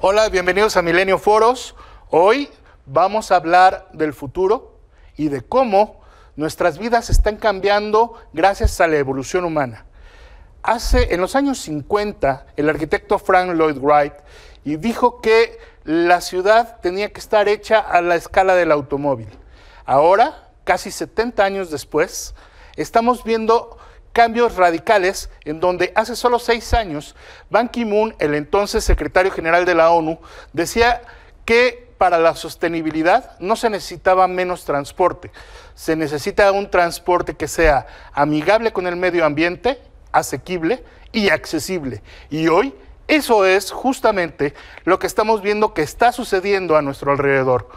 Hola, bienvenidos a Milenio Foros. Hoy vamos a hablar del futuro y de cómo nuestras vidas están cambiando gracias a la evolución humana. En los años 50, el arquitecto Frank Lloyd Wright dijo que la ciudad tenía que estar hecha a la escala del automóvil. Ahora, casi 70 años después, estamos viendo cambios radicales en donde hace solo 6 años Ban Ki-moon, el entonces secretario general de la ONU, decía que para la sostenibilidad no se necesitaba menos transporte, se necesita un transporte que sea amigable con el medio ambiente, asequible y accesible. Y hoy eso es justamente lo que estamos viendo que está sucediendo a nuestro alrededor.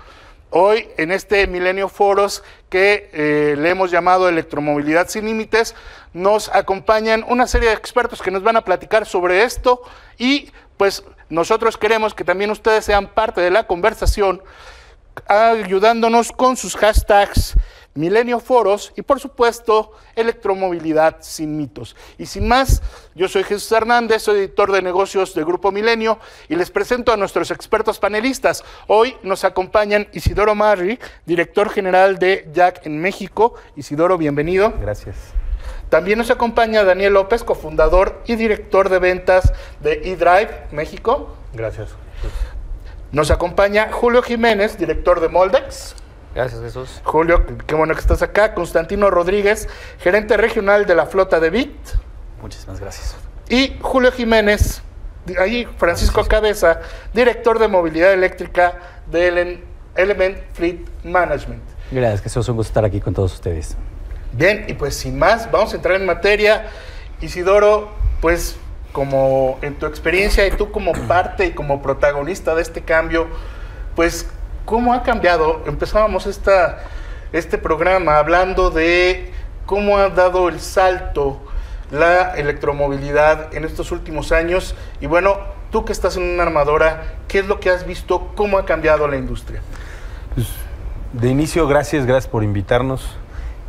Hoy, en este Milenio Foros que le hemos llamado Electromovilidad sin Límites, nos acompañan una serie de expertos que nos van a platicar sobre esto y pues nosotros queremos que también ustedes sean parte de la conversación, ayudándonos con sus hashtags Milenio Foros y por supuesto Electromovilidad sin mitos. Y sin más, yo soy Jesús Hernández, soy editor de negocios de Grupo Milenio y les presento a nuestros expertos panelistas. Hoy nos acompañan Isidoro Marri, director general de Jack en México. Isidoro, bienvenido. Gracias. También nos acompaña Daniel López, cofundador y director de ventas de eDrive México. Gracias. Nos acompaña Julio Jiménez, director de Moldex. Gracias, Jesús. Julio, qué bueno que estás acá. Constantino Rodríguez, gerente regional de la flota de Bit. Muchísimas gracias. Y Julio Jiménez, ahí Francisco Cabeza, director de movilidad eléctrica de Element Fleet Management. Gracias, Jesús. Un gusto estar aquí con todos ustedes. Bien, y pues sin más, vamos a entrar en materia. Isidoro, pues como en tu experiencia y tú como parte y como protagonista de este cambio, pues ¿cómo ha cambiado? Empezábamos este programa hablando de cómo ha dado el salto la electromovilidad en estos últimos años. Y bueno, tú que estás en una armadora, ¿qué es lo que has visto? ¿Cómo ha cambiado la industria? Pues, de inicio, gracias por invitarnos.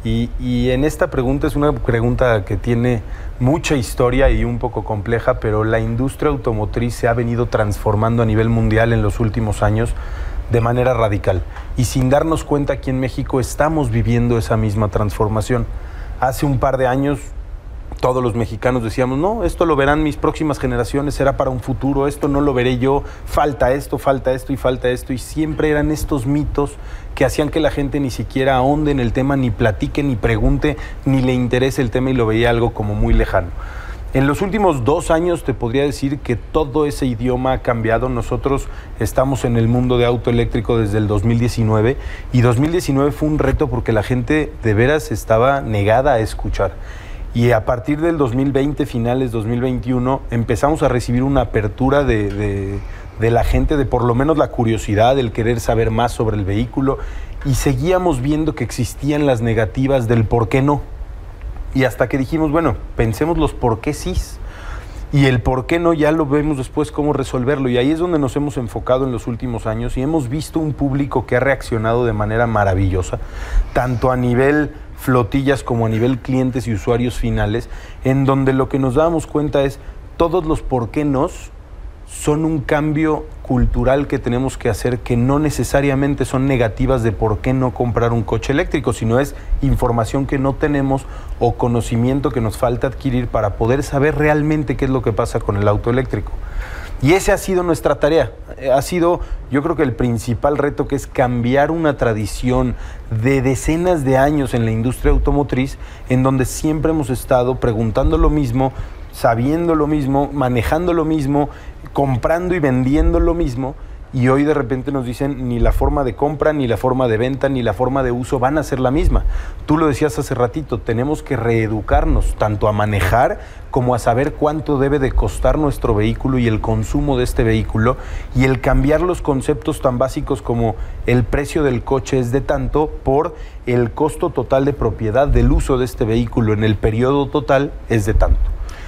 Y en esta pregunta es una pregunta que tiene mucha historia y un poco compleja, pero la industria automotriz se ha venido transformando a nivel mundial en los últimos años de manera radical. Y sin darnos cuenta, aquí en México estamos viviendo esa misma transformación. Hace un par de años todos los mexicanos decíamos, no, esto lo verán mis próximas generaciones, será para un futuro, esto no lo veré yo, falta esto y falta esto. Y siempre eran estos mitos que hacían que la gente ni siquiera ahonde en el tema, ni platique, ni pregunte, ni le interese el tema y lo veía algo como muy lejano. En los últimos 2 años te podría decir que todo ese idioma ha cambiado. Nosotros estamos en el mundo de auto eléctrico desde el 2019 y 2019 fue un reto porque la gente de veras estaba negada a escuchar. Y a partir del 2020, finales 2021, empezamos a recibir una apertura de la gente, de por lo menos la curiosidad, el querer saber más sobre el vehículo, y seguíamos viendo que existían las negativas del por qué no. Y hasta que dijimos, bueno, pensemos los por qué sí. Y el por qué no ya lo vemos después cómo resolverlo. Y ahí es donde nos hemos enfocado en los últimos años y hemos visto un público que ha reaccionado de manera maravillosa, tanto a nivel flotillas como a nivel clientes y usuarios finales, en donde lo que nos damos cuenta es todos los por qué nos son un cambio cultural que tenemos que hacer, que no necesariamente son negativas de por qué no comprar un coche eléctrico, sino es información que no tenemos o conocimiento que nos falta adquirir para poder saber realmente qué es lo que pasa con el auto eléctrico. Y ese ha sido nuestra tarea. Ha sido, yo creo que el principal reto, que es cambiar una tradición de decenas de años en la industria automotriz, en donde siempre hemos estado preguntando lo mismo, sabiendo lo mismo, manejando lo mismo, comprando y vendiendo lo mismo, y hoy de repente nos dicen ni la forma de compra, ni la forma de venta, ni la forma de uso van a ser la misma. Tú lo decías hace ratito, tenemos que reeducarnos tanto a manejar como a saber cuánto debe de costar nuestro vehículo y el consumo de este vehículo, y el cambiar los conceptos tan básicos como el precio del coche es de tanto por el costo total de propiedad del uso de este vehículo en el periodo total es de tanto.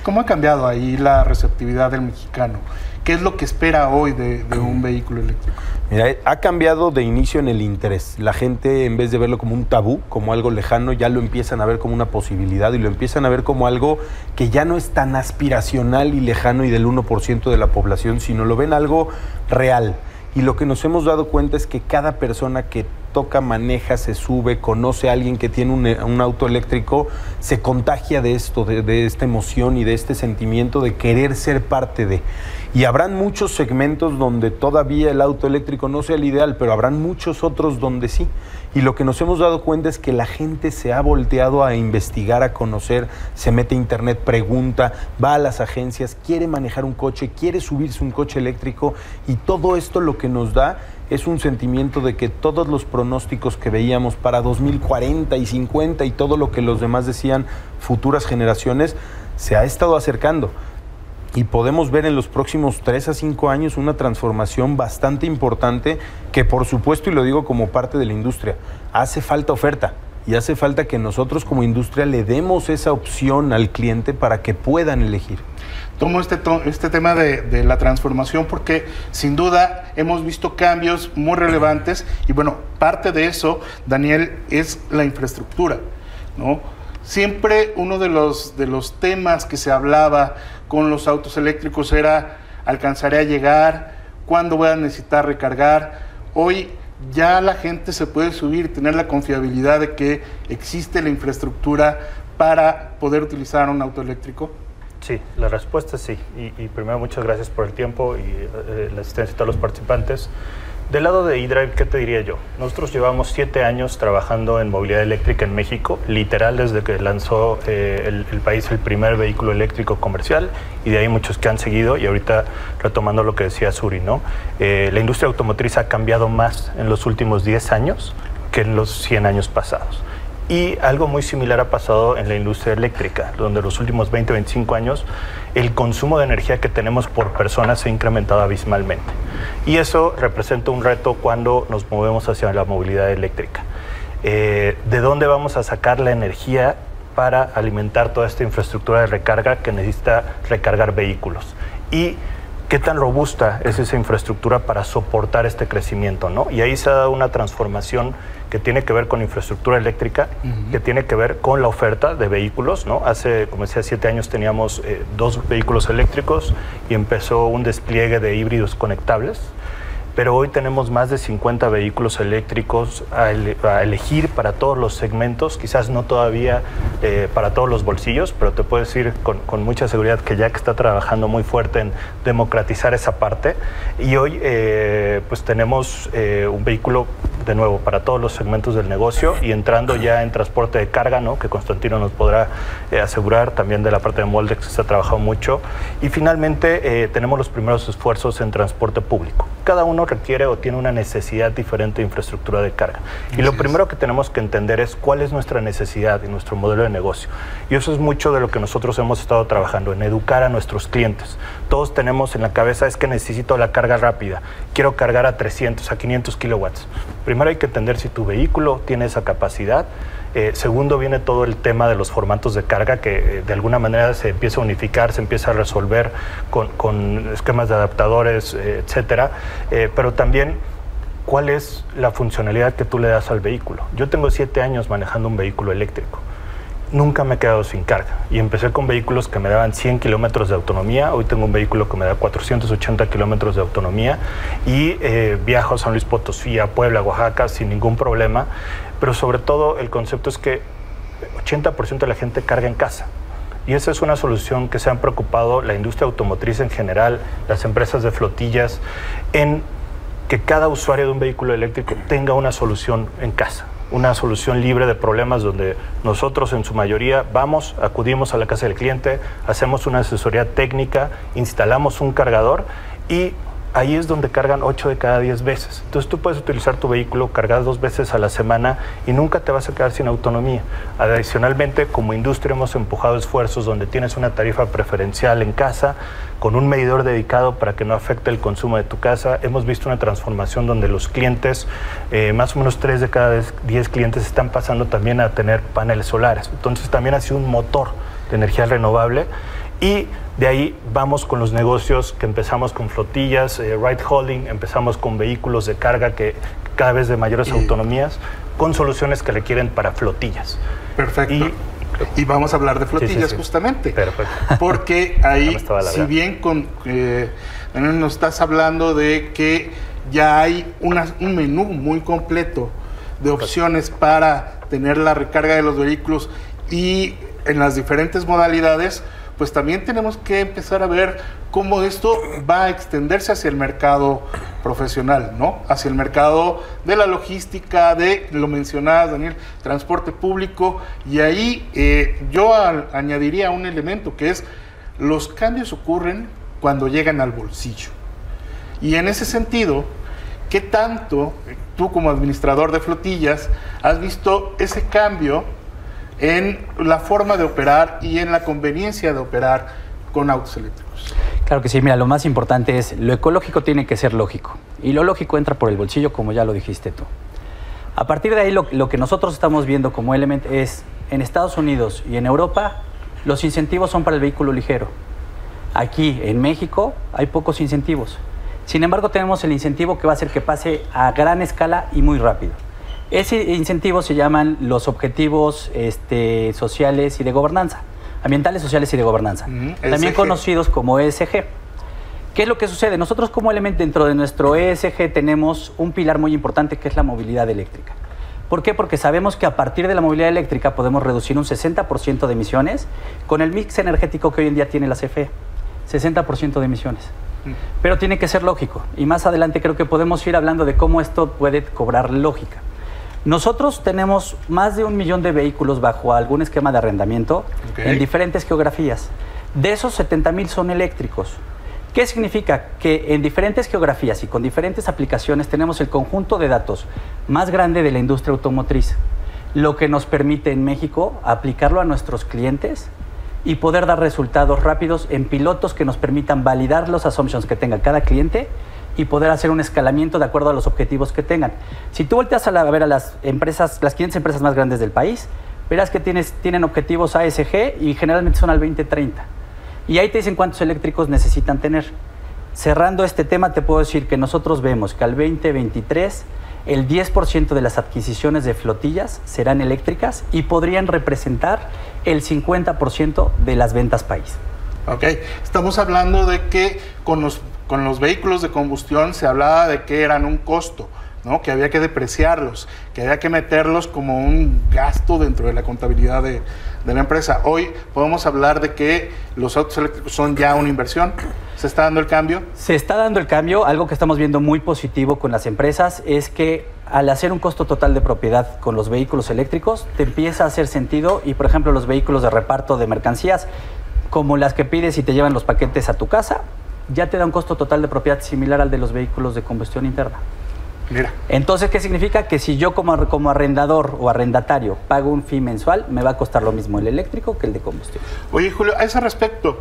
¿Cómo ha cambiado ahí la receptividad del mexicano? ¿Qué es lo que espera hoy de un vehículo eléctrico? Mira, ha cambiado de inicio en el interés. La gente, en vez de verlo como un tabú, como algo lejano, ya lo empiezan a ver como una posibilidad y lo empiezan a ver como algo que ya no es tan aspiracional y lejano y del 1% de la población, sino lo ven algo real. Y lo que nos hemos dado cuenta es que cada persona que toca, maneja, se sube, conoce a alguien que tiene un auto eléctrico, se contagia de esto, de esta emoción y de este sentimiento de querer ser parte de. Y habrán muchos segmentos donde todavía el auto eléctrico no sea el ideal, pero habrán muchos otros donde sí. Y lo que nos hemos dado cuenta es que la gente se ha volteado a investigar, a conocer, se mete a internet, pregunta, va a las agencias, quiere manejar un coche, quiere subirse un coche eléctrico, y todo esto lo que nos da es un sentimiento de que todos los pronósticos que veíamos para 2040 y 50 y todo lo que los demás decían, futuras generaciones, se ha estado acercando. Y podemos ver en los próximos 3 a 5 años una transformación bastante importante que, por supuesto, y lo digo como parte de la industria, hace falta oferta y hace falta que nosotros como industria le demos esa opción al cliente para que puedan elegir. Tomo este tema de la transformación porque sin duda hemos visto cambios muy relevantes y bueno, parte de eso, Daniel, es la infraestructura, ¿no? Siempre uno de los temas que se hablaba con los autos eléctricos era: ¿alcanzaré a llegar? ¿Cuándo voy a necesitar recargar? Hoy ya la gente se puede subir y tener la confiabilidad de que existe la infraestructura para poder utilizar un auto eléctrico. Sí, la respuesta es sí. Y primero, muchas gracias por el tiempo y la asistencia de todos los participantes. Del lado de eDrive, ¿qué te diría yo? Nosotros llevamos 7 años trabajando en movilidad eléctrica en México, literal desde que lanzó el país el primer vehículo eléctrico comercial, y de ahí muchos que han seguido, y ahorita retomando lo que decía Suri, ¿no? La industria automotriz ha cambiado más en los últimos 10 años que en los 100 años pasados. Y algo muy similar ha pasado en la industria eléctrica, donde los últimos 20, 25 años el consumo de energía que tenemos por persona se ha incrementado abismalmente. Y eso representa un reto cuando nos movemos hacia la movilidad eléctrica. ¿De dónde vamos a sacar la energía para alimentar toda esta infraestructura de recarga que necesita recargar vehículos? Y ¿qué tan robusta es esa infraestructura para soportar este crecimiento, ¿no? Y ahí se ha dado una transformación que tiene que ver con infraestructura eléctrica, que tiene que ver con la oferta de vehículos, ¿no? Hace, como decía, 7 años teníamos 2 vehículos eléctricos y empezó un despliegue de híbridos conectables. Pero hoy tenemos más de 50 vehículos eléctricos a elegir para todos los segmentos, quizás no todavía para todos los bolsillos, pero te puedo decir con mucha seguridad que Jack está trabajando muy fuerte en democratizar esa parte. Y hoy pues tenemos un vehículo, de nuevo, para todos los segmentos del negocio, y entrando ya en transporte de carga, ¿no? Que Constantino nos podrá asegurar, también de la parte de Moldex que se ha trabajado mucho. Y finalmente tenemos los primeros esfuerzos en transporte público. Cada uno requiere o tiene una necesidad diferente de infraestructura de carga. Y lo primero que tenemos que entender es cuál es nuestra necesidad y nuestro modelo de negocio. Y eso es mucho de lo que nosotros hemos estado trabajando, en educar a nuestros clientes. Todos tenemos en la cabeza, es que necesito la carga rápida, quiero cargar a 300, a 500 kilowatts. Primero hay que entender si tu vehículo tiene esa capacidad. Segundo, viene todo el tema de los formatos de carga que de alguna manera se empieza a unificar, se empieza a resolver con esquemas de adaptadores, etcétera. Pero también, ¿cuál es la funcionalidad que tú le das al vehículo? Yo tengo 7 años manejando un vehículo eléctrico. Nunca me he quedado sin carga. Y empecé con vehículos que me daban 100 kilómetros de autonomía. Hoy tengo un vehículo que me da 480 kilómetros de autonomía. Y viajo a San Luis Potosí, a Puebla, a Oaxaca sin ningún problema. Pero sobre todo el concepto es que 80% de la gente carga en casa. Y esa es una solución que se han preocupado la industria automotriz en general, las empresas de flotillas, en que cada usuario de un vehículo eléctrico tenga una solución en casa. Una solución libre de problemas donde nosotros en su mayoría acudimos a la casa del cliente, hacemos una asesoría técnica, instalamos un cargador y ahí es donde cargan 8 de cada 10 veces. Entonces tú puedes utilizar tu vehículo, cargar 2 veces a la semana y nunca te vas a quedar sin autonomía. Adicionalmente, como industria hemos empujado esfuerzos donde tienes una tarifa preferencial en casa, con un medidor dedicado para que no afecte el consumo de tu casa. Hemos visto una transformación donde los clientes, más o menos 3 de cada 10 clientes están pasando también a tener paneles solares. Entonces también ha sido un motor de energía renovable. Y de ahí vamos con los negocios que empezamos con flotillas, ride hauling, empezamos con vehículos de carga que cada vez de mayores autonomías, con soluciones que requieren para flotillas. Perfecto. Y vamos a hablar de flotillas justamente. Perfecto. Porque ahí, si bien nos estás hablando de que ya hay un menú muy completo de opciones para tener la recarga de los vehículos y en las diferentes modalidades, pues también tenemos que empezar a ver cómo esto va a extenderse hacia el mercado profesional, ¿no? Hacia el mercado de la logística, lo mencionabas, Daniel, transporte público, y ahí yo añadiría un elemento que es los cambios ocurren cuando llegan al bolsillo. Y en ese sentido, ¿qué tanto tú como administrador de flotillas has visto ese cambio en la forma de operar y en la conveniencia de operar con autos eléctricos? Claro que sí, mira, lo más importante es, lo ecológico tiene que ser lógico, y lo lógico entra por el bolsillo, como ya lo dijiste tú. A partir de ahí, lo que nosotros estamos viendo como Element es, en Estados Unidos y en Europa, los incentivos son para el vehículo ligero. Aquí, en México, hay pocos incentivos. Sin embargo, tenemos el incentivo que va a hacer que pase a gran escala y muy rápido. Ese incentivo se llaman los objetivos sociales y de gobernanza, ambientales, sociales y de gobernanza, también conocidos como ESG. ¿Qué es lo que sucede? Nosotros como Element dentro de nuestro ESG tenemos un pilar muy importante que es la movilidad eléctrica. ¿Por qué? Porque sabemos que a partir de la movilidad eléctrica podemos reducir un 60% de emisiones con el mix energético que hoy en día tiene la CFE, 60% de emisiones. Pero tiene que ser lógico, y más adelante creo que podemos ir hablando de cómo esto puede cobrar lógica. Nosotros tenemos más de 1 millón de vehículos bajo algún esquema de arrendamiento en diferentes geografías. De esos, 70,000 son eléctricos. ¿Qué significa? Que en diferentes geografías y con diferentes aplicaciones tenemos el conjunto de datos más grande de la industria automotriz, lo que nos permite en México aplicarlo a nuestros clientes y poder dar resultados rápidos en pilotos que nos permitan validar los assumptions que tenga cada cliente y poder hacer un escalamiento de acuerdo a los objetivos que tengan. Si tú volteas a ver a las empresas, las 500 empresas más grandes del país, verás que tienen objetivos ASG y generalmente son al 2030. Y ahí te dicen cuántos eléctricos necesitan tener. Cerrando este tema, te puedo decir que nosotros vemos que al 2023 el 10% de las adquisiciones de flotillas serán eléctricas y podrían representar el 50% de las ventas país. Ok, estamos hablando de que con los vehículos de combustión se hablaba de que eran un costo, ¿no? Que había que depreciarlos, que había que meterlos como un gasto dentro de la contabilidad de la empresa. Hoy podemos hablar de que los autos eléctricos son ya una inversión. ¿Se está dando el cambio? Se está dando el cambio. Algo que estamos viendo muy positivo con las empresas es que al hacer un costo total de propiedad con los vehículos eléctricos, te empieza a hacer sentido y, por ejemplo, los vehículos de reparto de mercancías, como las que pides y te llevan los paquetes a tu casa, ya te da un costo total de propiedad similar al de los vehículos de combustión interna. Mira. Entonces, ¿qué significa? Que si yo como arrendador o arrendatario pago un fee mensual, me va a costar lo mismo el eléctrico que el de combustión. Oye, Julio, a ese respecto,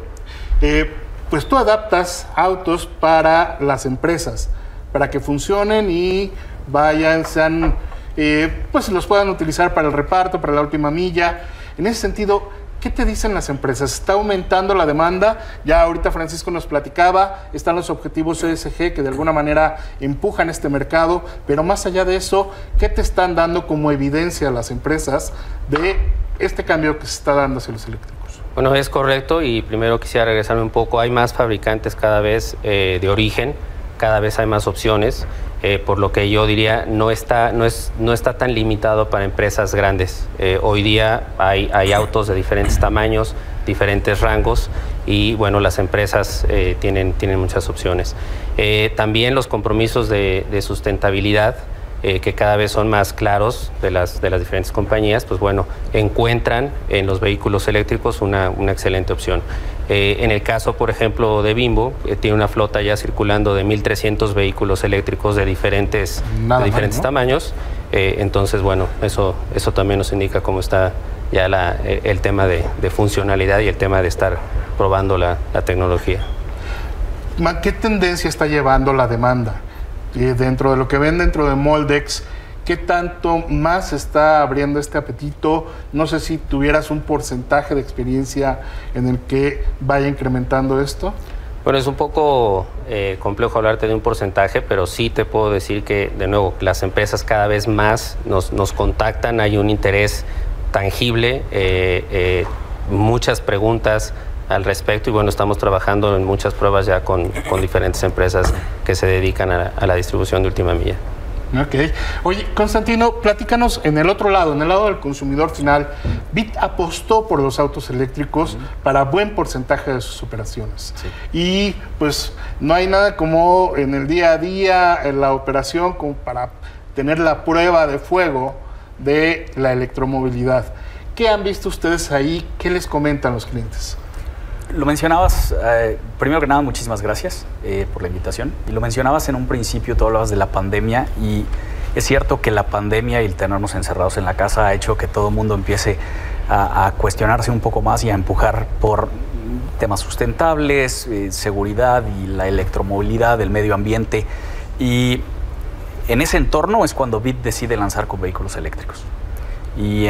pues tú adaptas autos para las empresas, para que funcionen y sean, pues los puedan utilizar para el reparto, para la última milla. En ese sentido, ¿qué te dicen las empresas? ¿Está aumentando la demanda? Ya ahorita Francisco nos platicaba, están los objetivos ESG que de alguna manera empujan este mercado, pero más allá de eso, ¿qué te están dando como evidencia a las empresas de este cambio que se está dando hacia los eléctricos? Bueno, es correcto, y primero quisiera regresarme un poco. Hay más fabricantes cada vez de origen, cada vez hay más opciones, por lo que yo diría no está tan limitado para empresas grandes. Hoy día hay autos de diferentes tamaños, diferentes rangos, y bueno, las empresas tienen muchas opciones. También los compromisos de sustentabilidad, que cada vez son más claros de las diferentes compañías, pues bueno, encuentran en los vehículos eléctricos una excelente opción. En el caso, por ejemplo, de Bimbo, tiene una flota ya circulando de 1,300 vehículos eléctricos de diferentes tamaños. Entonces, bueno, eso también nos indica cómo está ya el tema de funcionalidad y el tema de estar probando la tecnología. ¿Qué tendencia está llevando la demanda? Dentro de lo que ven dentro de Moldex, ¿Qué tanto más se está abriendo este apetito? No sé si tuvieras un porcentaje de experiencia en el que vaya incrementando esto. Bueno, es un poco complejo hablarte de un porcentaje, pero sí te puedo decir que, de nuevo, las empresas cada vez más nos contactan, hay un interés tangible, muchas preguntas al respecto y bueno, estamos trabajando en muchas pruebas ya con diferentes empresas que se dedican a la distribución de última milla. Ok. Oye, Constantino, platícanos en el otro lado, en el lado del consumidor final. BIT apostó por los autos eléctricos para buen porcentaje de sus operaciones. Sí. Y pues no hay nada como en el día a día, en la operación, como para tener la prueba de fuego de la electromovilidad. ¿Qué han visto ustedes ahí? ¿Qué les comentan los clientes? Lo mencionabas, primero que nada, muchísimas gracias por la invitación. Y lo mencionabas en un principio, tú hablabas de la pandemia y es cierto que la pandemia y el tenernos encerrados en la casa ha hecho que todo el mundo empiece a cuestionarse un poco más y a empujar por temas sustentables, seguridad y la electromovilidad, el medio ambiente. Y en ese entorno es cuando BIT decide lanzar con vehículos eléctricos. Y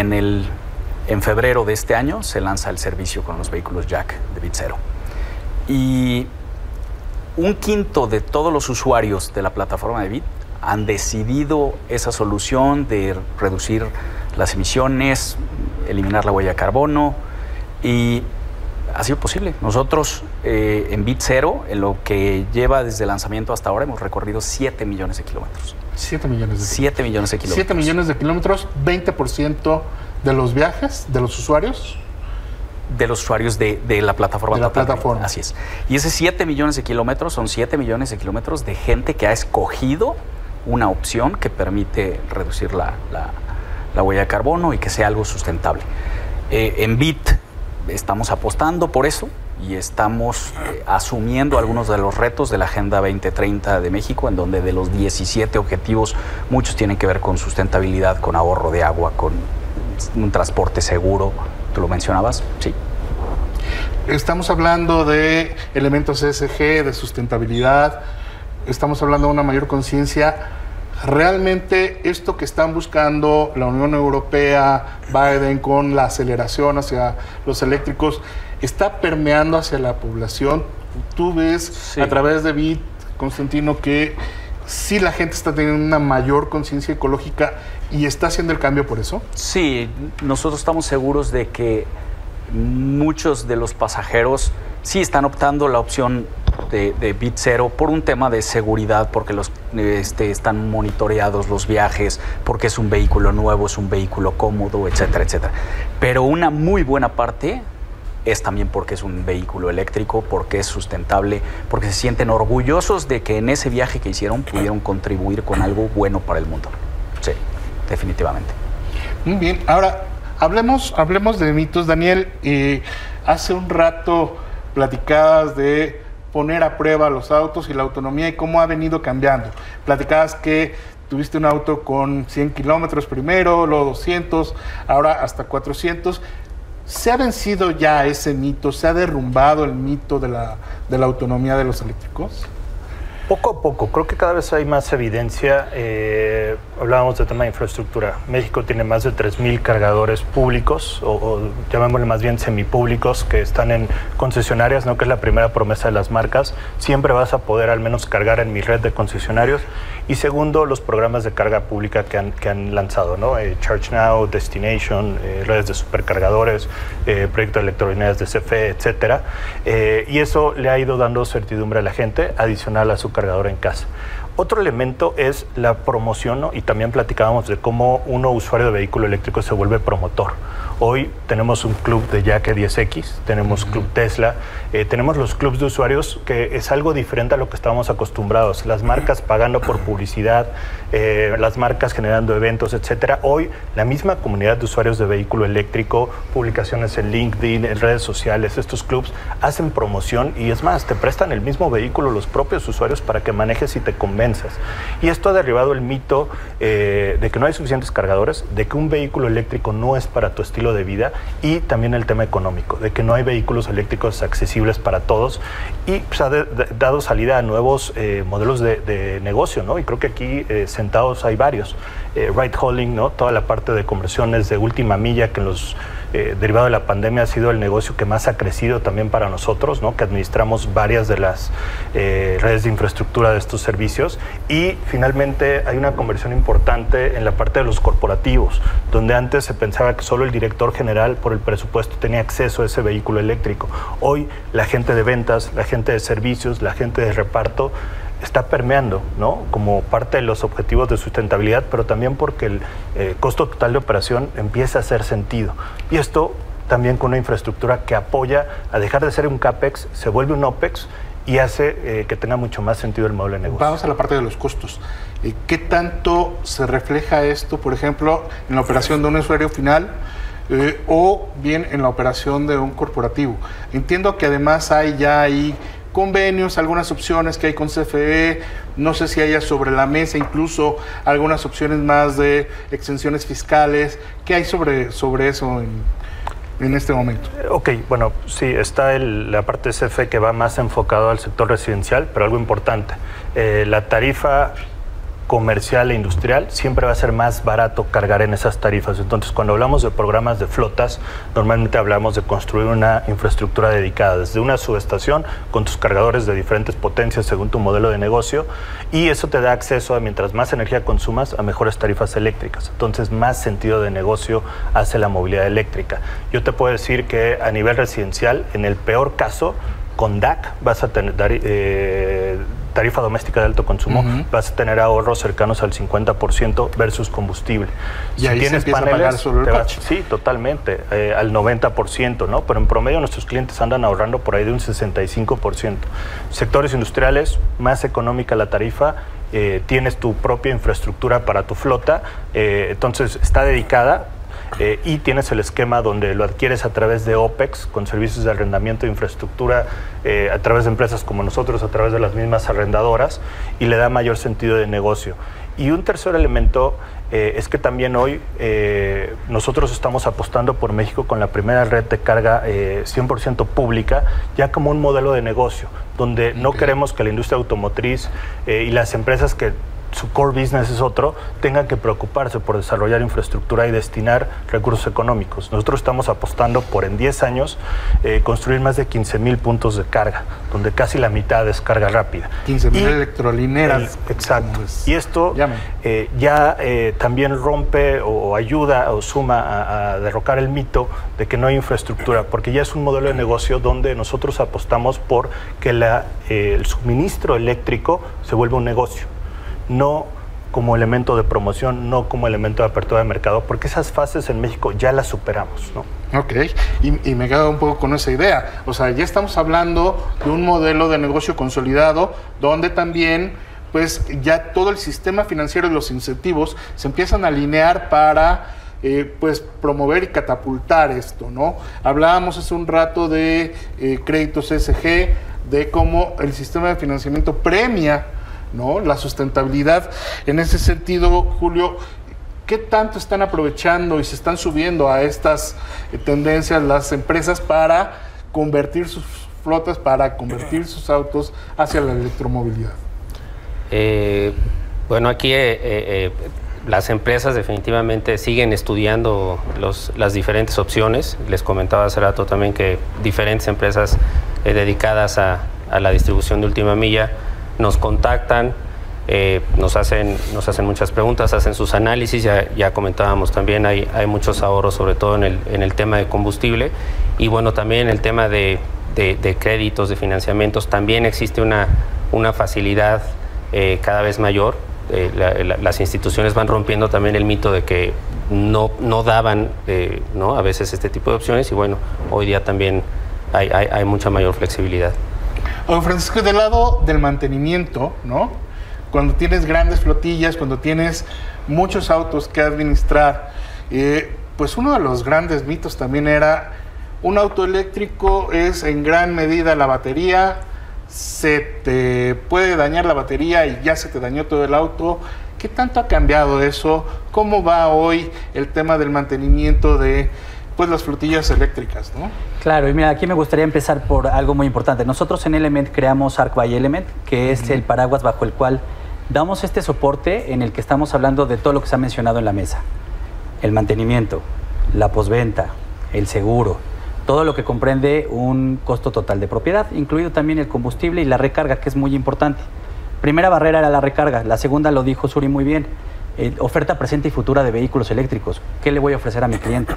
en febrero de este año se lanza el servicio con los vehículos Jack de BIT Zero. Y 1/5 de todos los usuarios de la plataforma de BIT han decidido esa solución de reducir las emisiones, eliminar la huella de carbono y ha sido posible. Nosotros en BIT Zero, en lo que lleva desde el lanzamiento hasta ahora, hemos recorrido 7 millones de kilómetros. 7 millones de 7 millones de kilómetros. 7 millones de kilómetros, 20% de los viajes de los usuarios. De los usuarios de la plataforma. De la plataforma. Así es. Y ese 7 millones de kilómetros son 7 millones de kilómetros de gente que ha escogido una opción que permite reducir la huella de carbono y que sea algo sustentable. En BIT estamos apostando por eso y estamos asumiendo algunos de los retos de la Agenda 2030 de México, en donde de los 17 objetivos, muchos tienen que ver con sustentabilidad, con ahorro de agua, con un transporte seguro. ¿Tú lo mencionabas? Sí. Estamos hablando de elementos ESG, de sustentabilidad, estamos hablando de una mayor conciencia. Realmente esto que están buscando la Unión Europea, Biden, con la aceleración hacia los eléctricos, está permeando hacia la población. Tú ves Sí. a través de BIT, Constantino, que sí la gente está teniendo una mayor conciencia ecológica y está haciendo el cambio por eso. Sí, nosotros estamos seguros de que muchos de los pasajeros sí están optando la opción de BIT Zero por un tema de seguridad, porque están monitoreados los viajes, porque es un vehículo nuevo, es un vehículo cómodo, etcétera, etcétera. Pero una muy buena parte es también porque es un vehículo eléctrico, porque es sustentable, porque se sienten orgullosos de que en ese viaje que hicieron pudieron contribuir con algo bueno para el mundo. Sí, definitivamente. Muy bien, ahora hablemos de mitos. Daniel, hace un rato platicabas de poner a prueba los autos y la autonomía y cómo ha venido cambiando. Platicabas que tuviste un auto con 100 kilómetros primero, luego 200, ahora hasta 400. ¿Se ha vencido ya ese mito? ¿Se ha derrumbado el mito de la autonomía de los eléctricos? Poco a poco, creo que cada vez hay más evidencia. Hablábamos del tema de infraestructura. México tiene más de 3,000 cargadores públicos, o llamémosle más bien semipúblicos, que están en concesionarias, ¿no? Que es la primera promesa de las marcas. Siempre vas a poder al menos cargar en mi red de concesionarios. Y segundo, los programas de carga pública que han lanzado, ¿no? Charge Now, Destination, redes de supercargadores, proyectos de electrolineras de CFE, etcétera. Y eso le ha ido dando certidumbre a la gente, adicional a su cargador en casa. Otro elemento es la promoción, ¿no? Y también platicábamos de cómo uno, usuario de vehículo eléctrico, se vuelve promotor. Hoy tenemos un club de Jack 10X, tenemos Club Tesla, tenemos los clubs de usuarios, que es algo diferente a lo que estábamos acostumbrados. Las marcas pagando por publicidad, las marcas generando eventos, etcétera. Hoy la misma comunidad de usuarios de vehículo eléctrico, publicaciones en LinkedIn, en redes sociales, estos clubs hacen promoción y es más, te prestan el mismo vehículo los propios usuarios para que manejes y te convenzas inmensas. Y esto ha derribado el mito de que no hay suficientes cargadores, de que un vehículo eléctrico no es para tu estilo de vida, y también el tema económico, de que no hay vehículos eléctricos accesibles para todos, y pues, ha dado salida a nuevos modelos de negocio, ¿no? Y creo que aquí sentados hay varios. Ride hauling, ¿no? Toda la parte de conversiones de última milla que en los derivado de la pandemia ha sido el negocio que más ha crecido también para nosotros, ¿no? Que administramos varias de las redes de infraestructura de estos servicios. Y finalmente hay una conversión importante en la parte de los corporativos, donde antes se pensaba que solo el director general por el presupuesto tenía acceso a ese vehículo eléctrico. Hoy la gente de ventas, la gente de servicios, la gente de reparto está permeando, ¿no? Como parte de los objetivos de sustentabilidad, pero también porque el costo total de operación empieza a hacer sentido. Y esto también con una infraestructura que apoya a dejar de ser un CAPEX, se vuelve un OPEX y hace que tenga mucho más sentido el modelo de negocio. Vamos a la parte de los costos. ¿Qué tanto se refleja esto, por ejemplo, en la operación de un usuario final o bien en la operación de un corporativo? Entiendo que además hay ya ahí convenios, algunas opciones que hay con CFE, no sé si haya sobre la mesa incluso algunas opciones más de exenciones fiscales. ¿Qué hay sobre eso en este momento? Ok, bueno, sí, está la parte de CFE que va más enfocado al sector residencial, pero algo importante, la tarifa comercial e industrial siempre va a ser más barato cargar en esas tarifas. Entonces, cuando hablamos de programas de flotas, normalmente hablamos de construir una infraestructura dedicada, desde una subestación con tus cargadores de diferentes potencias según tu modelo de negocio, y eso te da acceso a, mientras más energía consumas, a mejores tarifas eléctricas. Entonces, más sentido de negocio hace la movilidad eléctrica. Yo te puedo decir que a nivel residencial, en el peor caso, con DAC vas a tener tarifa doméstica de alto consumo, vas a tener ahorros cercanos al 50% versus combustible. Y si ahí tienes se paneles, a pagar sobre el coche. Sí, totalmente, al 90%, ¿no? Pero en promedio nuestros clientes andan ahorrando por ahí de un 65%. Sectores industriales, más económica la tarifa, tienes tu propia infraestructura para tu flota, entonces está dedicada. Y tienes el esquema donde lo adquieres a través de OPEX, con servicios de arrendamiento de infraestructura, a través de empresas como nosotros, a través de las mismas arrendadoras, y le da mayor sentido de negocio. Y un tercer elemento es que también hoy nosotros estamos apostando por México con la primera red de carga 100% pública, ya como un modelo de negocio, donde no queremos que la industria automotriz y las empresas que su core business es otro, tengan que preocuparse por desarrollar infraestructura y destinar recursos económicos. Nosotros estamos apostando por en 10 años construir más de 15,000 puntos de carga, donde casi la mitad es carga rápida. 15,000 electrolineras. Exacto. Y esto ya también rompe o ayuda o suma a derrocar el mito de que no hay infraestructura, porque ya es un modelo de negocio donde nosotros apostamos por que el suministro eléctrico se vuelva un negocio, no como elemento de promoción, no como elemento de apertura de mercado, porque esas fases en México ya las superamos, ¿no? Ok, y me quedo un poco con esa idea. O sea, ya estamos hablando de un modelo de negocio consolidado, donde también, pues, ya todo el sistema financiero y los incentivos se empiezan a alinear para, pues, promover y catapultar esto, ¿no? Hablábamos hace un rato de créditos ESG, de cómo el sistema de financiamiento premia, ¿no?, la sustentabilidad. En ese sentido, Julio, ¿qué tanto están aprovechando y se están subiendo a estas tendencias las empresas para convertir sus flotas, para convertir sus autos hacia la electromovilidad? Bueno, aquí las empresas definitivamente siguen estudiando las diferentes opciones. Les comentaba hace rato también que diferentes empresas dedicadas a la distribución de última milla nos contactan, nos hacen muchas preguntas, hacen sus análisis, ya comentábamos también, hay muchos ahorros, sobre todo en el tema de combustible, y bueno, también en el tema de créditos, de financiamientos, también existe una facilidad cada vez mayor. Las instituciones van rompiendo también el mito de que no daban ¿no?, a veces este tipo de opciones, y bueno, hoy día también hay mucha mayor flexibilidad. Oye, Francisco, del lado del mantenimiento, ¿no?, cuando tienes grandes flotillas, cuando tienes muchos autos que administrar, pues uno de los grandes mitos también era: un auto eléctrico es en gran medida la batería, se te puede dañar la batería y ya se te dañó todo el auto. ¿Qué tanto ha cambiado eso? ¿Cómo va hoy el tema del mantenimiento de pues las flotillas eléctricas, ¿no? Claro, y mira, aquí me gustaría empezar por algo muy importante. Nosotros en Element creamos Arc by Element, que es el paraguas bajo el cual damos este soporte en el que estamos hablando de todo lo que se ha mencionado en la mesa. El mantenimiento, la postventa, el seguro, todo lo que comprende un costo total de propiedad, incluido también el combustible y la recarga, que es muy importante. Primera barrera era la recarga, la segunda lo dijo Suri muy bien, oferta presente y futura de vehículos eléctricos. ¿Qué le voy a ofrecer a mi cliente?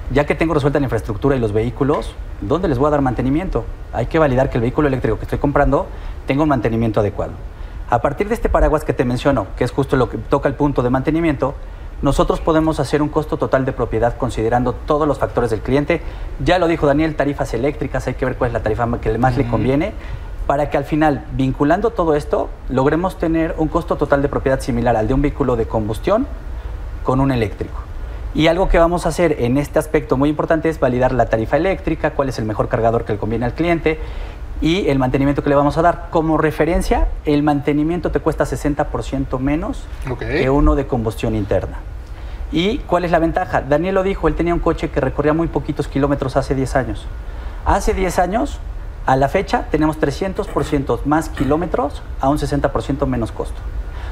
Ya que tengo resuelta la infraestructura y los vehículos, ¿dónde les voy a dar mantenimiento? Hay que validar que el vehículo eléctrico que estoy comprando tenga un mantenimiento adecuado. A partir de este paraguas que te menciono, que es justo lo que toca el punto de mantenimiento, nosotros podemos hacer un costo total de propiedad considerando todos los factores del cliente. Ya lo dijo Daniel, tarifas eléctricas, hay que ver cuál es la tarifa que más le conviene, para que al final, vinculando todo esto, logremos tener un costo total de propiedad similar al de un vehículo de combustión con un eléctrico. Y algo que vamos a hacer en este aspecto muy importante es validar la tarifa eléctrica, cuál es el mejor cargador que le conviene al cliente y el mantenimiento que le vamos a dar. Como referencia, el mantenimiento te cuesta 60% menos que uno de combustión interna. ¿Y cuál es la ventaja? Daniel lo dijo, él tenía un coche que recorría muy poquitos kilómetros hace 10 años. Hace 10 años, a la fecha, tenemos 300% más kilómetros a un 60% menos costo.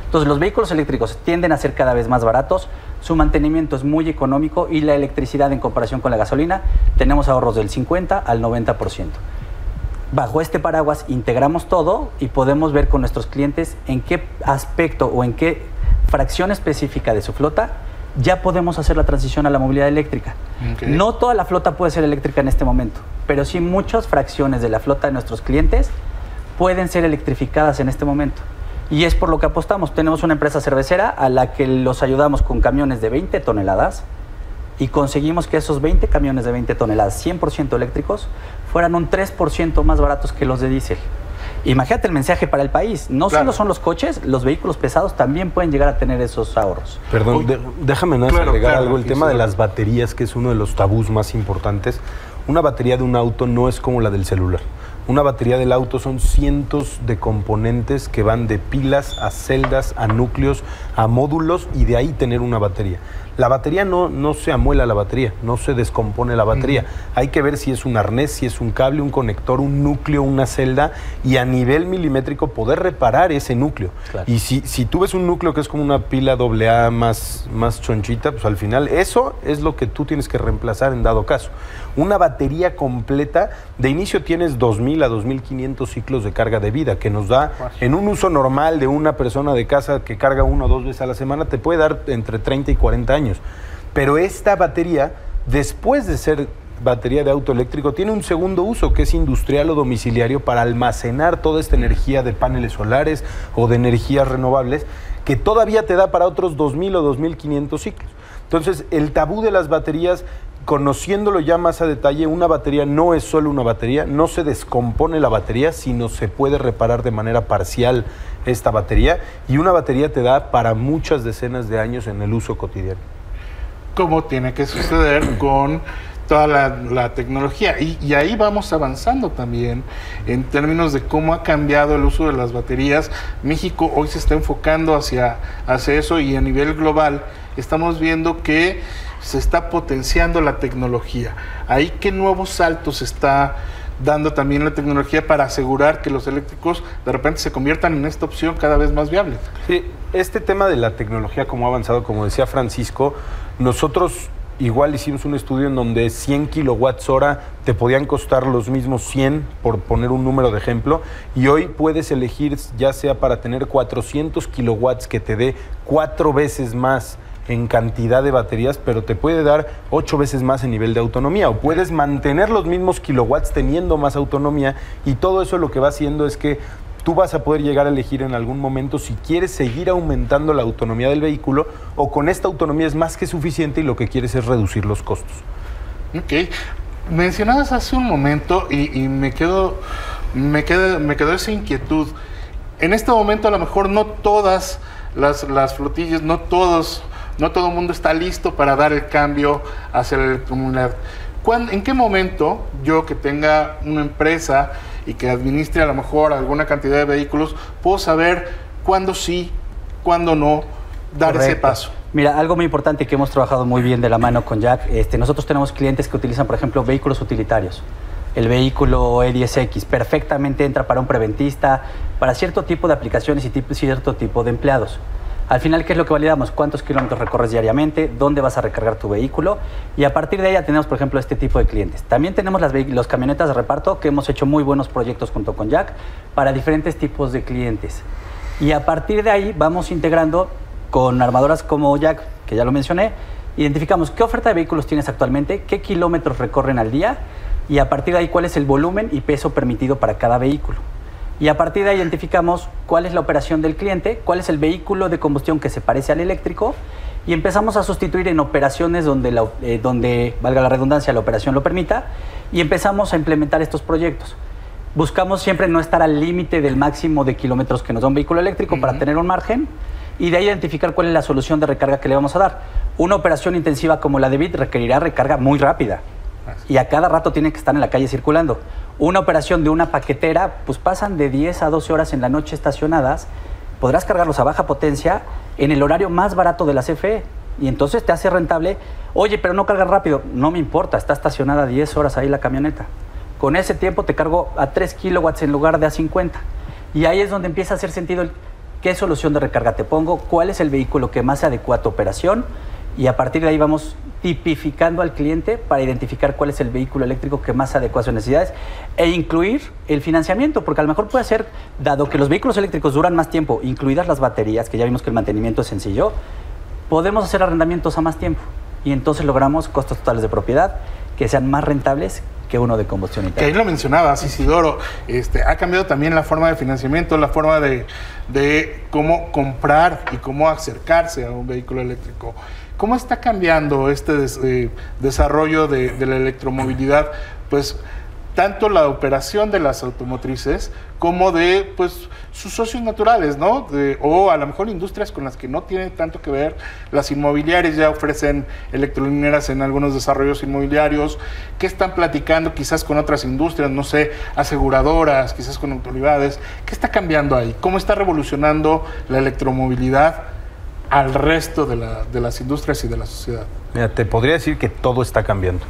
Entonces, los vehículos eléctricos tienden a ser cada vez más baratos, su mantenimiento es muy económico y la electricidad en comparación con la gasolina, tenemos ahorros del 50 al 90%. Bajo este paraguas integramos todo y podemos ver con nuestros clientes en qué aspecto o en qué fracción específica de su flota ya podemos hacer la transición a la movilidad eléctrica. No toda la flota puede ser eléctrica en este momento, pero sí muchas fracciones de la flota de nuestros clientes pueden ser electrificadas en este momento. Y es por lo que apostamos. Tenemos una empresa cervecera a la que los ayudamos con camiones de 20 toneladas y conseguimos que esos 20 camiones de 20 toneladas 100% eléctricos fueran un 3% más baratos que los de diésel. Imagínate el mensaje para el país. No solo son los coches, los vehículos pesados también pueden llegar a tener esos ahorros. Perdón, déjame agregar algo. El tema de las baterías, que es uno de los tabús más importantes. Una batería de un auto no es como la del celular. Una batería del auto son cientos de componentes que van de pilas a celdas, a núcleos, a módulos y de ahí tener una batería. La batería no se amuela la batería, no se descompone la batería. Hay que ver si es un arnés, si es un cable, un conector, un núcleo, una celda y a nivel milimétrico poder reparar ese núcleo. Claro. Y si tú ves un núcleo que es como una pila AA más chonchita, pues al final eso es lo que tú tienes que reemplazar en dado caso. Una batería completa, de inicio tienes 2.000 a 2.500 ciclos de carga de vida, que nos da, en un uso normal de una persona de casa que carga 1 o 2 veces a la semana, te puede dar entre 30 y 40 años. Pero esta batería, después de ser batería de auto eléctrico, tiene un segundo uso, que es industrial o domiciliario, para almacenar toda esta energía de paneles solares o de energías renovables, que todavía te da para otros 2.000 o 2.500 ciclos. Entonces, el tabú de las baterías, conociéndolo ya más a detalle, una batería no es solo una batería, no se descompone la batería, sino se puede reparar de manera parcial esta batería, y una batería te da para muchas decenas de años en el uso cotidiano. Como tiene que suceder con toda la tecnología. Y ahí vamos avanzando también en términos de cómo ha cambiado el uso de las baterías. México hoy se está enfocando hacia eso y a nivel global estamos viendo que se está potenciando la tecnología. Ahí, ¿qué nuevos saltos está dando también la tecnología para asegurar que los eléctricos de repente se conviertan en esta opción cada vez más viable? Sí, este tema de la tecnología, como ha avanzado, como decía Francisco, nosotros igual hicimos un estudio en donde 100 kilowatts hora te podían costar los mismos 100, por poner un número de ejemplo, y hoy puedes elegir ya sea para tener 400 kilowatts que te dé 4 veces más en cantidad de baterías, pero te puede dar 8 veces más en nivel de autonomía, o puedes mantener los mismos kilowatts teniendo más autonomía, y todo eso lo que va haciendo es que tú vas a poder llegar a elegir en algún momento si quieres seguir aumentando la autonomía del vehículo o con esta autonomía es más que suficiente y lo que quieres es reducir los costos. Ok. Mencionabas hace un momento y me quedó esa inquietud. En este momento a lo mejor no todas las flotillas, no todo el mundo está listo para dar el cambio hacia la comunidad. ¿En qué momento yo, que tenga una empresa y que administre a lo mejor alguna cantidad de vehículos, puedo saber cuándo sí, cuándo no, dar Correcto. ese paso. Mira, algo muy importante que hemos trabajado muy bien de la mano con Jack, nosotros tenemos clientes que utilizan, por ejemplo, vehículos utilitarios. El vehículo E10X perfectamente entra para un preventista, para cierto tipo de aplicaciones y cierto tipo de empleados. Al final, ¿qué es lo que validamos? ¿Cuántos kilómetros recorres diariamente? ¿Dónde vas a recargar tu vehículo? Y a partir de ahí ya tenemos, por ejemplo, este tipo de clientes. También tenemos las camionetas de reparto, que hemos hecho muy buenos proyectos junto con Jack para diferentes tipos de clientes. Y a partir de ahí vamos integrando con armadoras como Jack, que ya lo mencioné, identificamos qué oferta de vehículos tienes actualmente, qué kilómetros recorren al día y a partir de ahí cuál es el volumen y peso permitido para cada vehículo. Y a partir de ahí identificamos cuál es la operación del cliente, cuál es el vehículo de combustión que se parece al eléctrico y empezamos a sustituir en operaciones donde, valga la redundancia, la operación lo permita y empezamos a implementar estos proyectos. Buscamos siempre no estar al límite del máximo de kilómetros que nos da un vehículo eléctrico para tener un margen y de ahí identificar cuál es la solución de recarga que le vamos a dar. Una operación intensiva como la de Bit requerirá recarga muy rápida y a cada rato tiene que estar en la calle circulando. Una operación de una paquetera, pues pasan de 10 a 12 horas en la noche estacionadas, podrás cargarlos a baja potencia en el horario más barato de la CFE y entonces te hace rentable. Oye, pero no cargas rápido, no me importa, está estacionada 10 horas ahí la camioneta. Con ese tiempo te cargo a 3 kilowatts en lugar de a 50 y ahí es donde empieza a hacer sentido qué solución de recarga te pongo, cuál es el vehículo que más se adecua a tu operación y a partir de ahí vamos tipificando al cliente para identificar cuál es el vehículo eléctrico que más se adecua a sus necesidades e incluir el financiamiento, porque a lo mejor puede ser, dado que los vehículos eléctricos duran más tiempo, incluidas las baterías, que ya vimos que el mantenimiento es sencillo, podemos hacer arrendamientos a más tiempo y entonces logramos costos totales de propiedad que sean más rentables que uno de combustión interna. Que ahí lo mencionabas, Isidoro, ha cambiado también la forma de financiamiento, la forma de cómo comprar y cómo acercarse a un vehículo eléctrico. ¿Cómo está cambiando este desarrollo de la electromovilidad? Pues tanto la operación de las automotrices como de pues sus socios naturales, ¿no? O a lo mejor industrias con las que no tienen tanto que ver. Las inmobiliarias ya ofrecen electrolineras en algunos desarrollos inmobiliarios. ¿Qué están platicando quizás con otras industrias? No sé, aseguradoras, quizás con autoridades. ¿Qué está cambiando ahí? ¿Cómo está revolucionando la electromovilidad al resto de las industrias y de la sociedad? Mira, te podría decir que todo está cambiando.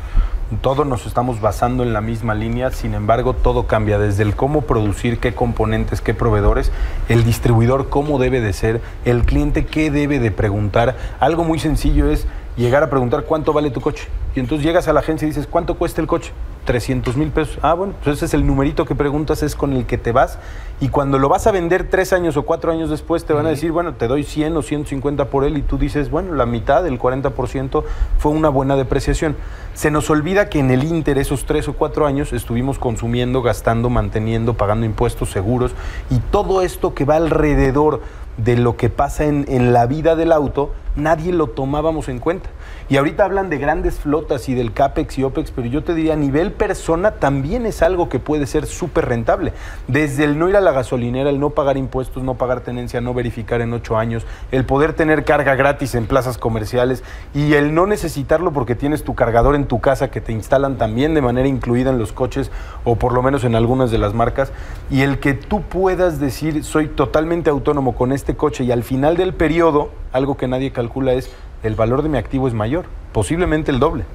Todos nos estamos basando en la misma línea, sin embargo, todo cambia, desde el cómo producir, qué componentes, qué proveedores, el distribuidor cómo debe de ser, el cliente qué debe de preguntar. Algo muy sencillo es llegar a preguntar cuánto vale tu coche. Y entonces llegas a la agencia y dices, ¿cuánto cuesta el coche? 300,000 pesos. Ah, bueno, pues ese es el numerito que preguntas, es con el que te vas. Y cuando lo vas a vender 3 años o 4 años después, te van a decir, bueno, te doy 100 o 150 por él. Y tú dices, bueno, la mitad, el 40% fue una buena depreciación. Se nos olvida que en el Inter, esos 3 o 4 años, estuvimos consumiendo, gastando, manteniendo, pagando impuestos, seguros. Y todo esto que va alrededor de lo que pasa en la vida del auto, nadie lo tomábamos en cuenta. Y ahorita hablan de grandes flotas y del CAPEX y OPEX, pero yo te diría, a nivel persona también es algo que puede ser súper rentable. Desde el no ir a la gasolinera, el no pagar impuestos, no pagar tenencia, no verificar en 8 años, el poder tener carga gratis en plazas comerciales y el no necesitarlo porque tienes tu cargador en tu casa que te instalan también de manera incluida en los coches o por lo menos en algunas de las marcas, y el que tú puedas decir, soy totalmente autónomo con este coche y al final del periodo, algo que nadie calcula es, el valor de mi activo es mayor, posiblemente el doble.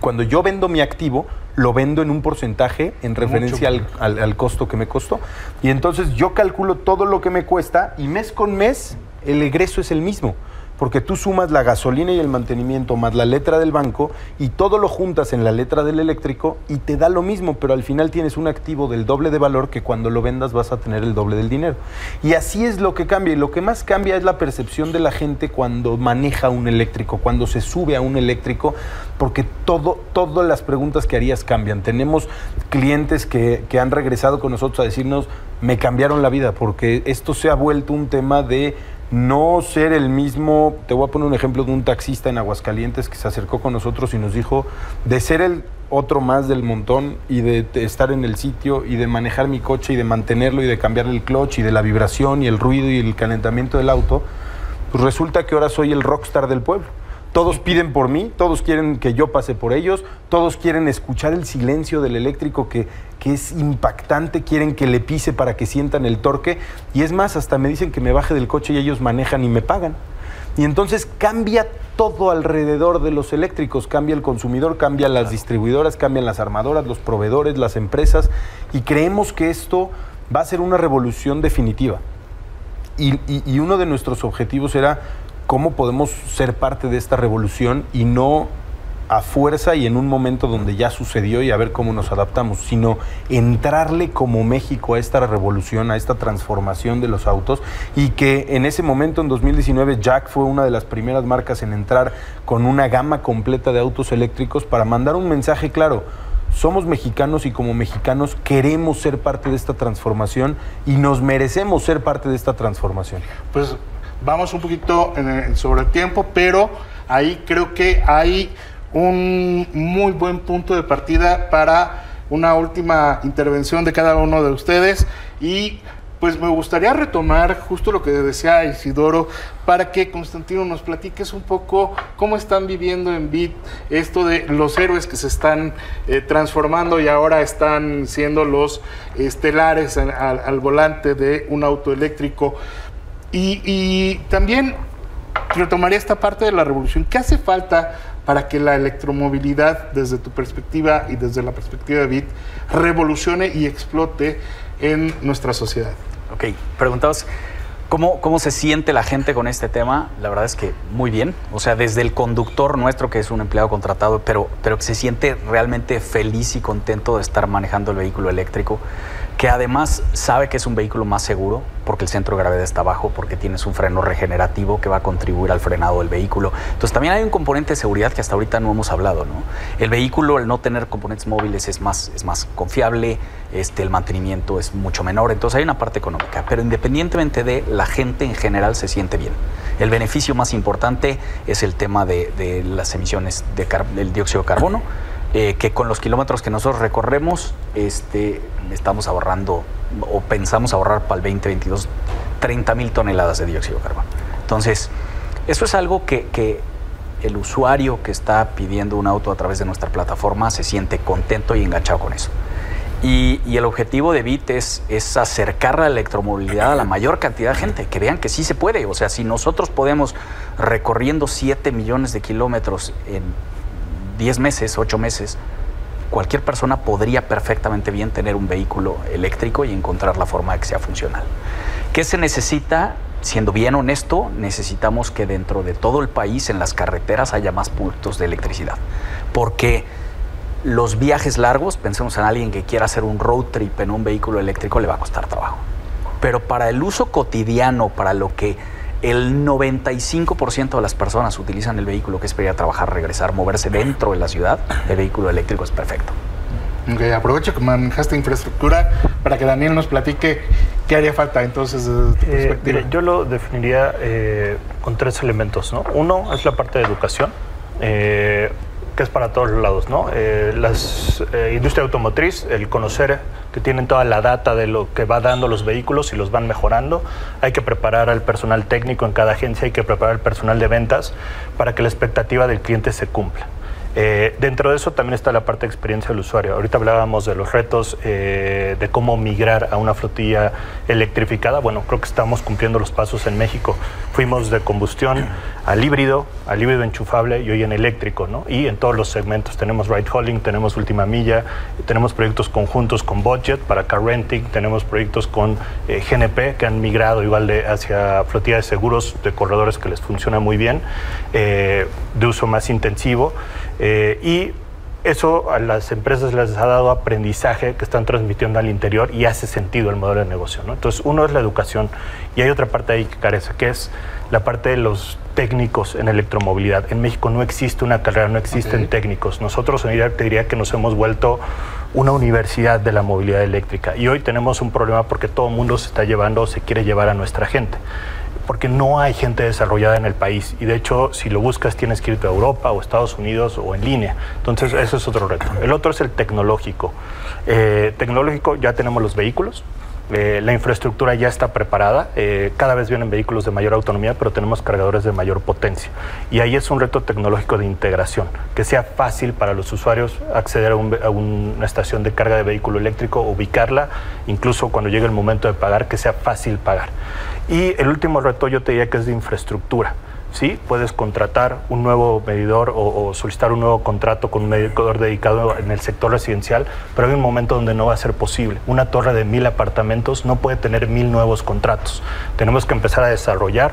Cuando yo vendo mi activo, lo vendo en un porcentaje en referencia al costo que me costó. Y entonces yo calculo todo lo que me cuesta y mes con mes el egreso es el mismo. Porque tú sumas la gasolina y el mantenimiento más la letra del banco y todo lo juntas en la letra del eléctrico y te da lo mismo, pero al final tienes un activo del doble de valor que cuando lo vendas vas a tener el doble del dinero. Y así es lo que cambia. Y lo que más cambia es la percepción de la gente cuando maneja un eléctrico, cuando se sube a un eléctrico, porque todas las preguntas que harías cambian. Tenemos clientes que han regresado con nosotros a decirnos, me cambiaron la vida, porque esto se ha vuelto un tema de no ser el mismo. Te voy a poner un ejemplo de un taxista en Aguascalientes que se acercó con nosotros y nos dijo, de ser el otro más del montón y de estar en el sitio y de manejar mi coche y de mantenerlo y de cambiarle el clutch y de la vibración y el ruido y el calentamiento del auto, pues resulta que ahora soy el rockstar del pueblo. Todos piden por mí, todos quieren que yo pase por ellos, todos quieren escuchar el silencio del eléctrico que es impactante, quieren que le pise para que sientan el torque, y es más, hasta me dicen que me baje del coche y ellos manejan y me pagan. Y entonces cambia todo alrededor de los eléctricos, cambia el consumidor, cambian las distribuidoras, cambian las armadoras, los proveedores, las empresas, y creemos que esto va a ser una revolución definitiva. Y uno de nuestros objetivos era cómo podemos ser parte de esta revolución y no a fuerza y en un momento donde ya sucedió y a ver cómo nos adaptamos, sino entrarle como México a esta revolución, a esta transformación de los autos, y que en ese momento, en 2019, Jack fue una de las primeras marcas en entrar con una gama completa de autos eléctricos para mandar un mensaje claro. Somos mexicanos y como mexicanos queremos ser parte de esta transformación y nos merecemos ser parte de esta transformación. Pues vamos un poquito sobre el tiempo, pero ahí creo que hay un muy buen punto de partida para una última intervención de cada uno de ustedes, y pues me gustaría retomar justo lo que decía Isidoro, para que Constantino nos platiques un poco cómo están viviendo en BIT esto de los héroes que se están transformando y ahora están siendo los estelares al volante de un auto eléctrico. Y también retomaría esta parte de la revolución. ¿Qué hace falta para que la electromovilidad, desde tu perspectiva y desde la perspectiva de BIT, revolucione y explote en nuestra sociedad? Ok, preguntabas ¿cómo se siente la gente con este tema? La verdad es que muy bien. O sea, desde el conductor nuestro, que es un empleado contratado, pero que se siente realmente feliz y contento de estar manejando el vehículo eléctrico, que además sabe que es un vehículo más seguro porque el centro de gravedad está bajo, porque tienes un freno regenerativo que va a contribuir al frenado del vehículo. Entonces también hay un componente de seguridad que hasta ahorita no hemos hablado, ¿no? El vehículo, al no tener componentes móviles, es más confiable, el mantenimiento es mucho menor, entonces hay una parte económica, pero independientemente de, la gente en general se siente bien. El beneficio más importante es el tema de las emisiones del dióxido de carbono, que con los kilómetros que nosotros recorremos estamos ahorrando, o pensamos ahorrar para el 2022 30,000 toneladas de dióxido de carbono. Entonces, eso es algo que el usuario que está pidiendo un auto a través de nuestra plataforma se siente contento y enganchado con eso. Y el objetivo de BIT es acercar la electromovilidad a la mayor cantidad de gente, que vean que sí se puede. O sea, si nosotros podemos, recorriendo 7 millones de kilómetros en 10 meses, 8 meses, cualquier persona podría perfectamente bien tener un vehículo eléctrico y encontrar la forma de que sea funcional. ¿Qué se necesita? Siendo bien honesto, necesitamos que dentro de todo el país, en las carreteras, haya más puntos de electricidad. Porque los viajes largos, pensemos en alguien que quiera hacer un road trip en un vehículo eléctrico, le va a costar trabajo. Pero para el uso cotidiano, para lo que el 95% de las personas utilizan el vehículo, que es para ir a trabajar, regresar, moverse dentro de la ciudad, el vehículo eléctrico es perfecto. Ok, aprovecho que manejaste infraestructura para que Daniel nos platique qué haría falta entonces desde tu perspectiva. Yo lo definiría con 3 elementos, ¿no? Uno es la parte de educación, que es para todos los lados, ¿no? Industria automotriz, el conocer que tienen toda la data de lo que va dando los vehículos y los van mejorando. Hay que preparar al personal técnico en cada agencia, hay que preparar al personal de ventas para que la expectativa del cliente se cumpla. Dentro de eso también está la parte de experiencia del usuario. Ahorita hablábamos de los retos de cómo migrar a una flotilla electrificada. Bueno, creo que estamos cumpliendo los pasos en México. Fuimos de combustión al híbrido enchufable y hoy en eléctrico, ¿no? Y en todos los segmentos. Tenemos ride hauling, tenemos última milla, tenemos proyectos conjuntos con Budget para car renting, tenemos proyectos con GNP que han migrado igual hacia flotilla de seguros de corredores que les funciona muy bien, de uso más intensivo. Y eso a las empresas les ha dado aprendizaje que están transmitiendo al interior y hace sentido el modelo de negocio, ¿no? Entonces, uno es la educación y hay otra parte ahí que carece, que es la parte de los técnicos en electromovilidad. En México no existe una carrera, no existen técnicos. Nosotros en IDRAC te diría que nos hemos vuelto una universidad de la movilidad eléctrica y hoy tenemos un problema porque todo el mundo se está llevando o se quiere llevar a nuestra gente, porque no hay gente desarrollada en el país y de hecho si lo buscas tienes que irte a Europa o Estados Unidos o en línea. Entonces eso es otro reto. El otro es el tecnológico. Tecnológico, ya tenemos los vehículos, La infraestructura ya está preparada, cada vez vienen vehículos de mayor autonomía, pero tenemos cargadores de mayor potencia. Y ahí es un reto tecnológico de integración, que sea fácil para los usuarios acceder a una estación de carga de vehículo eléctrico, ubicarla, incluso cuando llegue el momento de pagar, que sea fácil pagar. Y el último reto yo te diría que es de infraestructura. Sí, puedes contratar un nuevo medidor o solicitar un nuevo contrato con un medidor dedicado en el sector residencial, pero hay un momento donde no va a ser posible. Una torre de 1000 apartamentos no puede tener 1000 nuevos contratos. Tenemos que empezar a desarrollar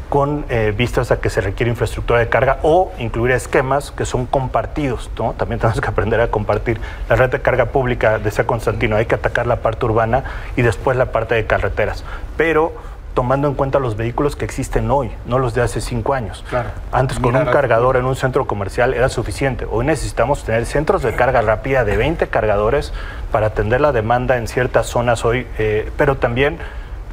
con vistas a que se requiere infraestructura de carga o incluir esquemas que son compartidos, ¿no? También tenemos que aprender a compartir. La red de carga pública, decía Constantino, hay que atacar la parte urbana y después la parte de carreteras. Pero tomando en cuenta los vehículos que existen hoy, no los de hace 5 años. Claro. Antes con un cargador en un centro comercial era suficiente. Hoy necesitamos tener centros de carga rápida de 20 cargadores para atender la demanda en ciertas zonas hoy, pero también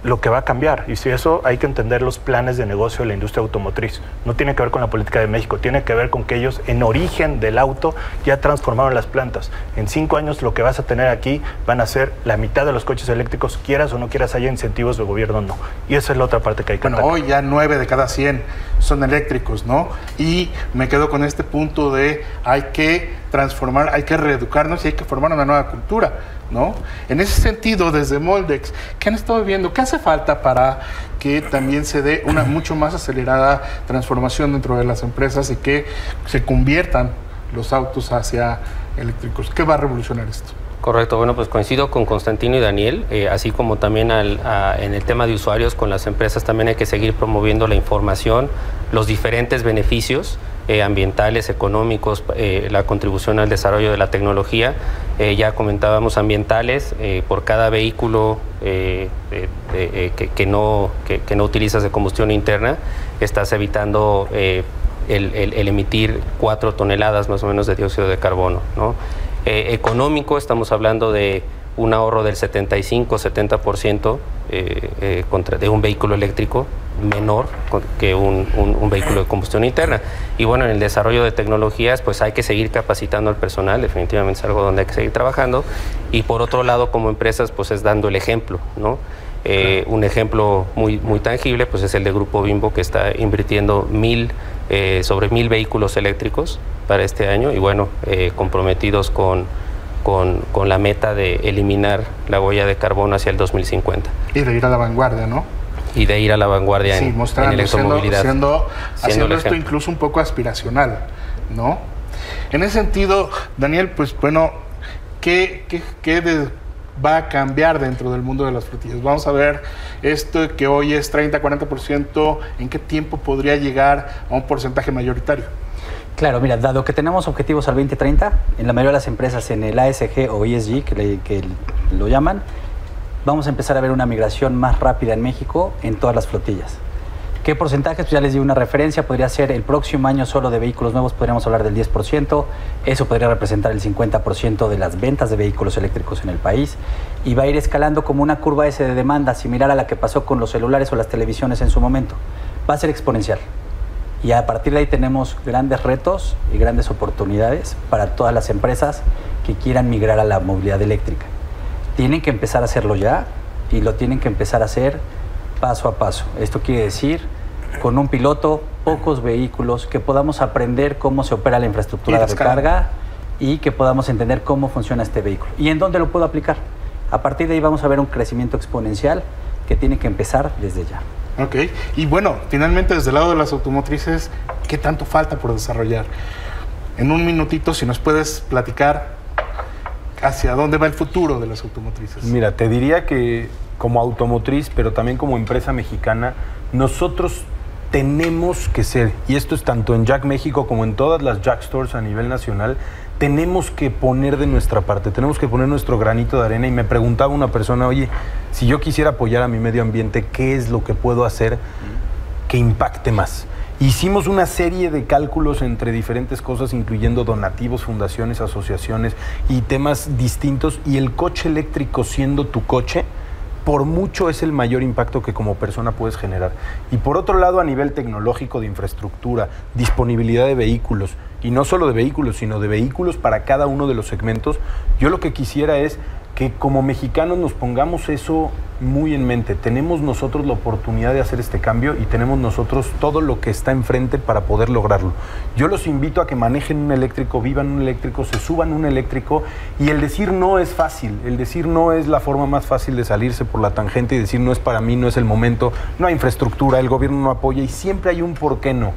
lo que va a cambiar. Y si eso hay que entender los planes de negocio de la industria automotriz. No tiene que ver con la política de México, tiene que ver con que ellos en origen del auto ya transformaron las plantas. En 5 años lo que vas a tener aquí van a ser la mitad de los coches eléctricos, quieras o no quieras, haya incentivos del gobierno o no. Y esa es la otra parte que hay que atacar. Hoy ya 9 de cada 100 son eléctricos, ¿no? Y me quedo con este punto de hay que transformar, hay que reeducarnos y hay que formar una nueva cultura, ¿no? En ese sentido, desde Moldex, ¿qué han estado viendo? ¿Qué hace falta para que también se dé una mucho más acelerada transformación dentro de las empresas y que se conviertan los autos hacia eléctricos? ¿Qué va a revolucionar esto? Correcto, bueno, pues coincido con Constantino y Daniel, así como también en el tema de usuarios, con las empresas también hay que seguir promoviendo la información, los diferentes beneficios ambientales, económicos, la contribución al desarrollo de la tecnología. Ya comentábamos ambientales, por cada vehículo que no utilizas de combustión interna, estás evitando el emitir 4 toneladas más o menos de dióxido de carbono, ¿no? Económico, estamos hablando de un ahorro del 75-70% de un vehículo eléctrico menor que un vehículo de combustión interna. Y bueno, en el desarrollo de tecnologías, pues hay que seguir capacitando al personal, definitivamente es algo donde hay que seguir trabajando. Y por otro lado, como empresas, pues es dando el ejemplo, ¿no? Un ejemplo muy tangible, pues es el de Grupo Bimbo, que está invirtiendo sobre 1000 vehículos eléctricos para este año y bueno, comprometidos con la meta de eliminar la huella de carbono hacia el 2050. Y de ir a la vanguardia, ¿no? Y de ir a la vanguardia sí, en electromovilidad. Haciendo esto incluso un poco aspiracional, ¿no? En ese sentido, Daniel, pues bueno, ¿qué va a cambiar dentro del mundo de las flotillas? Vamos a ver esto que hoy es 30-40%, ¿en qué tiempo podría llegar a un porcentaje mayoritario? Claro, mira, dado que tenemos objetivos al 2030, en la mayoría de las empresas en el ASG o ESG, que lo llaman, vamos a empezar a ver una migración más rápida en México en todas las flotillas. ¿Qué porcentajes? Pues ya les di una referencia, podría ser el próximo año solo de vehículos nuevos, podríamos hablar del 10%, eso podría representar el 50% de las ventas de vehículos eléctricos en el país y va a ir escalando como una curva S de demanda similar a la que pasó con los celulares o las televisiones en su momento. Va a ser exponencial. Y a partir de ahí tenemos grandes retos y grandes oportunidades para todas las empresas que quieran migrar a la movilidad eléctrica. Tienen que empezar a hacerlo ya y lo tienen que empezar a hacer paso a paso. Esto quiere decir, con un piloto, pocos vehículos, que podamos aprender cómo se opera la infraestructura de recarga y que podamos entender cómo funciona este vehículo. ¿Y en dónde lo puedo aplicar? A partir de ahí vamos a ver un crecimiento exponencial que tiene que empezar desde ya. Ok, y bueno, finalmente desde el lado de las automotrices, ¿qué tanto falta por desarrollar? En un minutito, si nos puedes platicar hacia dónde va el futuro de las automotrices. Mira, te diría que como automotriz, pero también como empresa mexicana, nosotros tenemos que ser, y esto es tanto en Jack México como en todas las Jack Stores a nivel nacional, tenemos que poner de nuestra parte, tenemos que poner nuestro granito de arena. Y me preguntaba una persona, oye, si yo quisiera apoyar a mi medio ambiente, ¿qué es lo que puedo hacer que impacte más? Hicimos una serie de cálculos entre diferentes cosas, incluyendo donativos, fundaciones, asociaciones y temas distintos, y el coche eléctrico, siendo tu coche, por mucho es el mayor impacto que como persona puedes generar. Y por otro lado, a nivel tecnológico, de infraestructura, disponibilidad de vehículos, y no solo de vehículos, sino de vehículos para cada uno de los segmentos, yo lo que quisiera es que como mexicanos nos pongamos eso muy en mente. Tenemos nosotros la oportunidad de hacer este cambio y tenemos nosotros todo lo que está enfrente para poder lograrlo. Yo los invito a que manejen un eléctrico, vivan un eléctrico, se suban un eléctrico, y el decir no es fácil, el decir no es la forma más fácil de salirse por la tangente y decir no es para mí, no es el momento, no hay infraestructura, el gobierno no apoya y siempre hay un por qué no.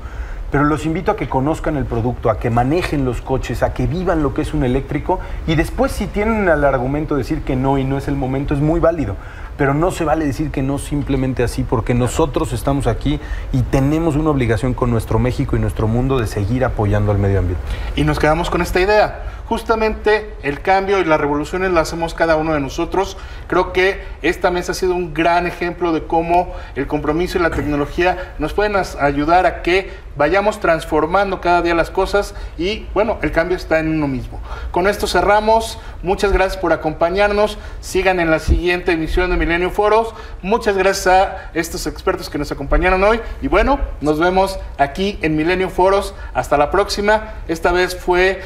Pero los invito a que conozcan el producto, a que manejen los coches, a que vivan lo que es un eléctrico, y después si tienen el argumento de decir que no y no es el momento, es muy válido. Pero no se vale decir que no simplemente así, porque nosotros estamos aquí y tenemos una obligación con nuestro México y nuestro mundo de seguir apoyando al medio ambiente. Y nos quedamos con esta idea. Justamente el cambio y las revoluciones las hacemos cada uno de nosotros. Creo que esta mesa ha sido un gran ejemplo de cómo el compromiso y la tecnología nos pueden ayudar a que vayamos transformando cada día las cosas y, bueno, el cambio está en uno mismo. Con esto cerramos. Muchas gracias por acompañarnos. Sigan en la siguiente emisión de Milenio Foros. Muchas gracias a estos expertos que nos acompañaron hoy. Y bueno, nos vemos aquí en Milenio Foros. Hasta la próxima. Esta vez fue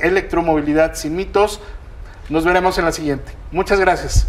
electromovilidad sin mitos. Nos veremos en la siguiente. Muchas gracias.